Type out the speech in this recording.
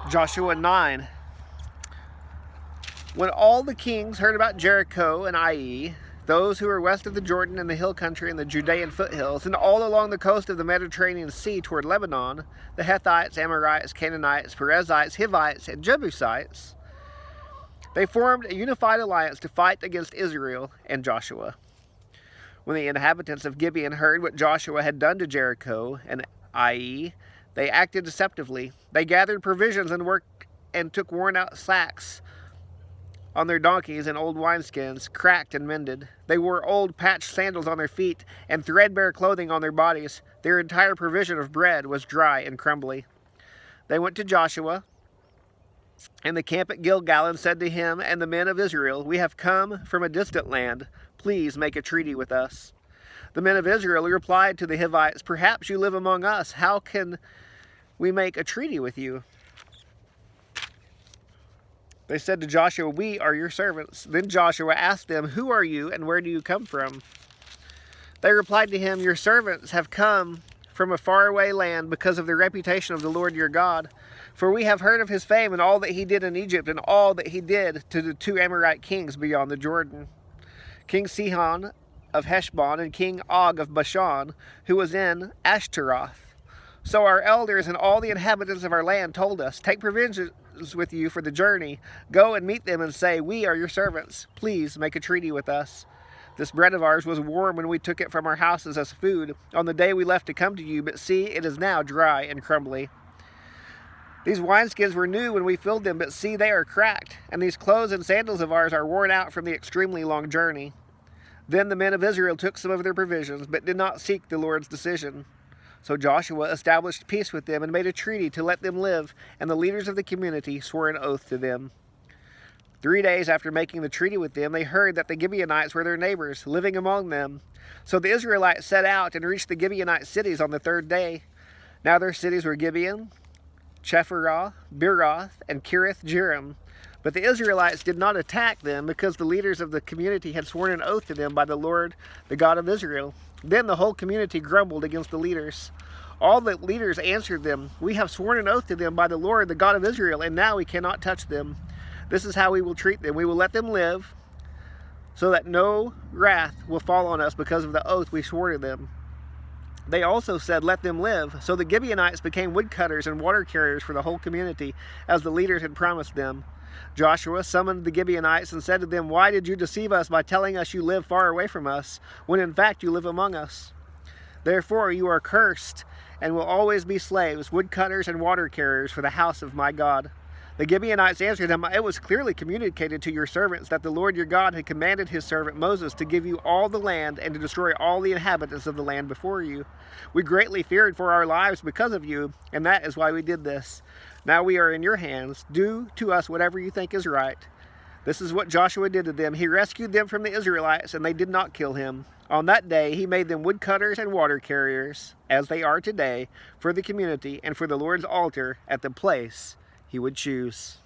Joshua 9. When all the kings heard about Jericho and Ai, those who were west of the Jordan and the hill country and the Judean foothills, and all along the coast of the Mediterranean Sea toward Lebanon, the Hethites, Amorites, Canaanites, Perizzites, Hivites, and Jebusites, they formed a unified alliance to fight against Israel and Joshua. When the inhabitants of Gibeon heard what Joshua had done to Jericho and Ai, they acted deceptively. They gathered provisions and took worn-out sacks on their donkeys and old wineskins, cracked and mended. They wore old patched sandals on their feet and threadbare clothing on their bodies. Their entire provision of bread was dry and crumbly. They went to Joshua and the camp at Gilgal and said to him and the men of Israel, "We have come from a distant land. Please make a treaty with us." The men of Israel replied to the Hivites, "Perhaps you live among us. How can we make a treaty with you?" They said to Joshua, "We are your servants." Then Joshua asked them, "Who are you and where do you come from?" They replied to him, "Your servants have come from a faraway land because of the reputation of the Lord your God. For we have heard of his fame and all that he did in Egypt and all that he did to the two Amorite kings beyond the Jordan, King Sihon of Heshbon and King Og of Bashan, who was in Ashtaroth. So our elders and all the inhabitants of our land told us, 'Take provisions with you for the journey. Go and meet them and say, we are your servants. Please make a treaty with us. This bread of ours was warm when we took it from our houses as food on the day we left to come to you, but see, it is now dry and crumbly. These wineskins were new when we filled them, but see, they are cracked, and these clothes and sandals of ours are worn out from the extremely long journey.' Then the men of Israel took some of their provisions, but did not seek the Lord's decision. So Joshua established peace with them and made a treaty to let them live, and the leaders of the community swore an oath to them. 3 days after making the treaty with them, they heard that the Gibeonites were their neighbors, living among them. So the Israelites set out and reached the Gibeonite cities on the 3rd day. Now their cities were Gibeon, Chephirah, Beeroth, and Kiriath Jearim. But the Israelites did not attack them because the leaders of the community had sworn an oath to them by the Lord, the God of Israel. Then the whole community grumbled against the leaders. All the leaders answered them, "We have sworn an oath to them by the Lord, the God of Israel, and now we cannot touch them. This is how we will treat them. We will let them live so that no wrath will fall on us because of the oath we swore to them." They also said, "Let them live." So the Gibeonites became woodcutters and water carriers for the whole community, as the leaders had promised them. Joshua summoned the Gibeonites and said to them, "Why did you deceive us by telling us you live far away from us, when in fact you live among us? Therefore you are cursed and will always be slaves, woodcutters and water carriers for the house of my God." The Gibeonites answered him, "It was clearly communicated to your servants that the Lord your God had commanded his servant Moses to give you all the land and to destroy all the inhabitants of the land before you. We greatly feared for our lives because of you, and that is why we did this. Now we are in your hands. Do to us whatever you think is right." This is what Joshua did to them. He rescued them from the Israelites, and they did not kill him. On that day, he made them woodcutters and water carriers, as they are today, for the community and for the Lord's altar at the place he would choose.